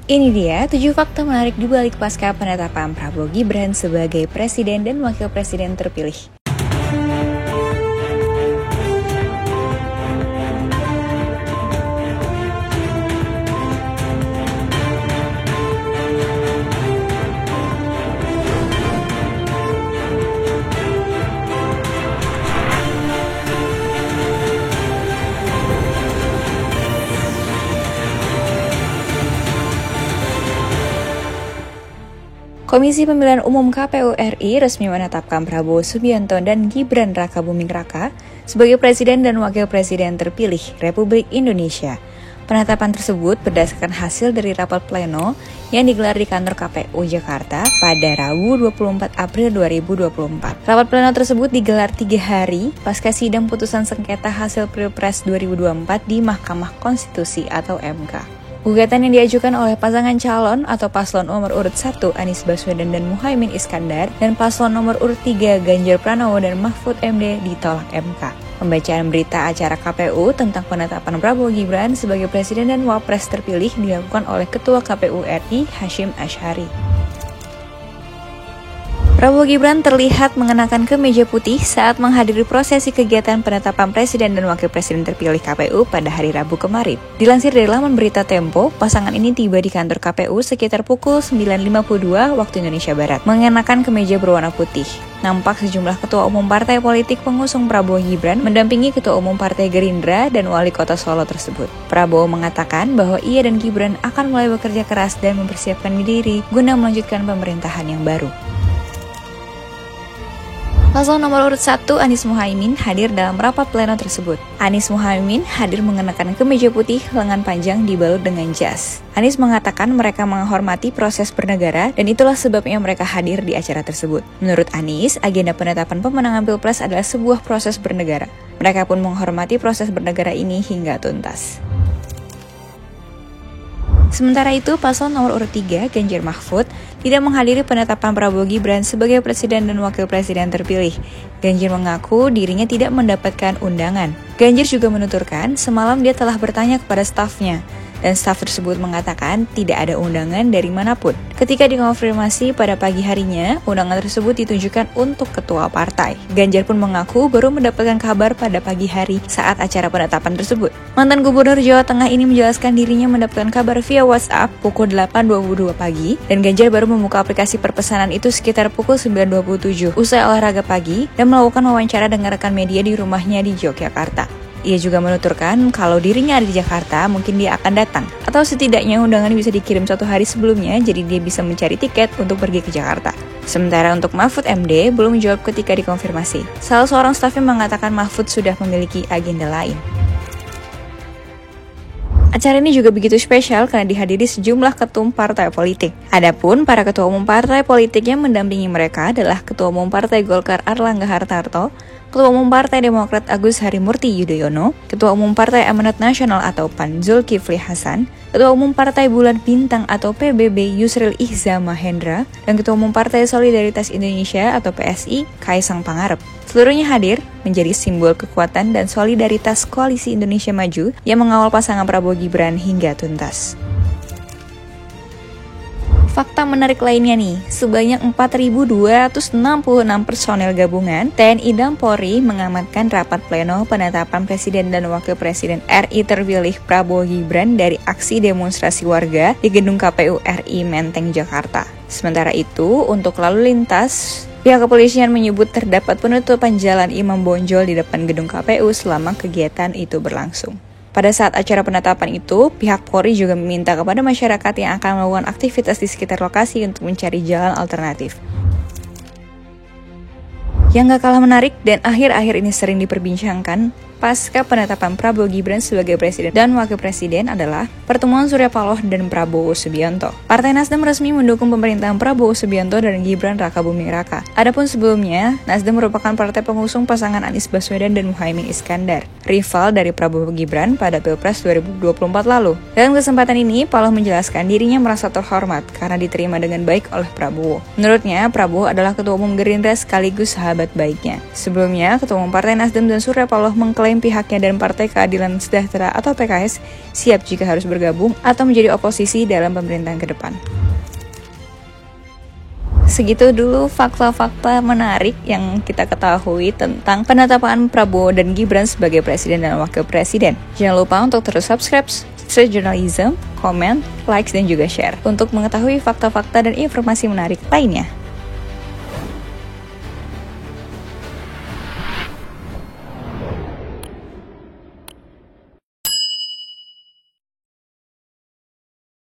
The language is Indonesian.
Ini dia 7 fakta menarik di balik pasca penetapan Prabowo Gibran sebagai presiden dan wakil presiden terpilih. Komisi Pemilihan Umum KPU RI resmi menetapkan Prabowo Subianto dan Gibran Rakabuming Raka sebagai Presiden dan Wakil Presiden terpilih Republik Indonesia. Penetapan tersebut berdasarkan hasil dari rapat pleno yang digelar di kantor KPU Jakarta pada Rabu 24 April 2024. Rapat pleno tersebut digelar 3 hari pasca sidang putusan sengketa hasil Pilpres 2024 di Mahkamah Konstitusi atau MK. Gugatan yang diajukan oleh pasangan calon atau paslon nomor urut 1 Anies Baswedan dan Muhaimin Iskandar dan paslon nomor urut 3 Ganjar Pranowo dan Mahfud MD ditolak MK. Pembacaan berita acara KPU tentang penetapan Prabowo Gibran sebagai Presiden dan Wapres terpilih dilakukan oleh Ketua KPU RI Hasyim Asy'ari. Prabowo Gibran terlihat mengenakan kemeja putih saat menghadiri prosesi kegiatan penetapan Presiden dan Wakil Presiden terpilih KPU pada hari Rabu kemarin. Dilansir dari laman berita Tempo, pasangan ini tiba di kantor KPU sekitar pukul 9.52 waktu Indonesia Barat, mengenakan kemeja berwarna putih. Nampak sejumlah ketua umum partai politik pengusung Prabowo Gibran mendampingi ketua umum partai Gerindra dan wali kota Solo tersebut. Prabowo mengatakan bahwa ia dan Gibran akan mulai bekerja keras dan mempersiapkan diri guna melanjutkan pemerintahan yang baru. Paslon nomor urut 1 Anies Muhaimin hadir dalam rapat pleno tersebut. Anies Muhaimin hadir mengenakan kemeja putih lengan panjang dibalut dengan jas. Anies mengatakan mereka menghormati proses bernegara dan itulah sebabnya mereka hadir di acara tersebut. Menurut Anies, agenda penetapan pemenangan Pilpres adalah sebuah proses bernegara. Mereka pun menghormati proses bernegara ini hingga tuntas. Sementara itu, paslon nomor urut 3, Ganjar Mahfud, tidak menghadiri penetapan Prabowo Gibran sebagai Presiden dan Wakil Presiden terpilih. Ganjar mengaku dirinya tidak mendapatkan undangan. Ganjar juga menuturkan semalam dia telah bertanya kepada stafnya, dan staf tersebut mengatakan tidak ada undangan dari manapun. Ketika dikonfirmasi pada pagi harinya, undangan tersebut ditujukan untuk ketua partai. Ganjar pun mengaku baru mendapatkan kabar pada pagi hari saat acara penetapan tersebut. Mantan Gubernur Jawa Tengah ini menjelaskan dirinya mendapatkan kabar via WhatsApp pukul 8.22 pagi, dan Ganjar baru membuka aplikasi perpesanan itu sekitar pukul 9.27 usai olahraga pagi dan melakukan wawancara dengan rekan media di rumahnya di Yogyakarta. Ia juga menuturkan kalau dirinya ada di Jakarta, mungkin dia akan datang. Atau setidaknya undangan bisa dikirim 1 hari sebelumnya, jadi dia bisa mencari tiket untuk pergi ke Jakarta. Sementara untuk Mahfud MD, belum menjawab ketika dikonfirmasi. Salah seorang stafnya mengatakan Mahfud sudah memiliki agenda lain. Acara ini juga begitu spesial karena dihadiri sejumlah ketum partai politik. Adapun para ketua umum partai politik yang mendampingi mereka adalah Ketua Umum Partai Golkar Airlangga Hartarto, Ketua Umum Partai Demokrat Agus Harimurti Yudhoyono, Ketua Umum Partai Amanat Nasional atau PAN Zulkifli Hasan, Ketua Umum Partai Bulan Bintang atau PBB Yusril Ihza Mahendra, dan Ketua Umum Partai Solidaritas Indonesia atau PSI Kaisang Pangarep. Seluruhnya hadir menjadi simbol kekuatan dan solidaritas Koalisi Indonesia Maju yang mengawal pasangan Prabowo Gibran hingga tuntas. Fakta menarik lainnya nih, sebanyak 4.266 personel gabungan TNI dan Polri mengamankan rapat pleno penetapan Presiden dan Wakil Presiden RI terpilih Prabowo Gibran dari aksi demonstrasi warga di gedung KPU RI Menteng, Jakarta. Sementara itu, untuk lalu lintas, pihak kepolisian menyebut terdapat penutupan jalan Imam Bonjol di depan gedung KPU selama kegiatan itu berlangsung. Pada saat acara penetapan itu, pihak Polri juga meminta kepada masyarakat yang akan melakukan aktivitas di sekitar lokasi untuk mencari jalan alternatif. Yang gak kalah menarik dan akhir-akhir ini sering diperbincangkan pasca penetapan Prabowo Gibran sebagai Presiden dan Wakil Presiden adalah pertemuan Surya Paloh dan Prabowo Subianto. Partai Nasdem resmi mendukung pemerintahan Prabowo Subianto dan Gibran Rakabuming Raka. Adapun sebelumnya, Nasdem merupakan partai pengusung pasangan Anies Baswedan dan Muhaimin Iskandar, rival dari Prabowo Gibran pada Pilpres 2024 lalu. Dalam kesempatan ini, Paloh menjelaskan dirinya merasa terhormat karena diterima dengan baik oleh Prabowo. Menurutnya, Prabowo adalah Ketua Umum Gerindra sekaligus sahabat baiknya. Sebelumnya, Ketua Umum Partai Nasdem dan Surya Paloh mengklaim klaim pihaknya dan Partai Keadilan Sejahtera atau PKS siap jika harus bergabung atau menjadi oposisi dalam pemerintahan ke depan. Segitu dulu fakta-fakta menarik yang kita ketahui tentang penetapan Prabowo dan Gibran sebagai presiden dan wakil presiden. Jangan lupa untuk terus subscribe Street Journalism, komen, like, dan juga share untuk mengetahui fakta-fakta dan informasi menarik lainnya.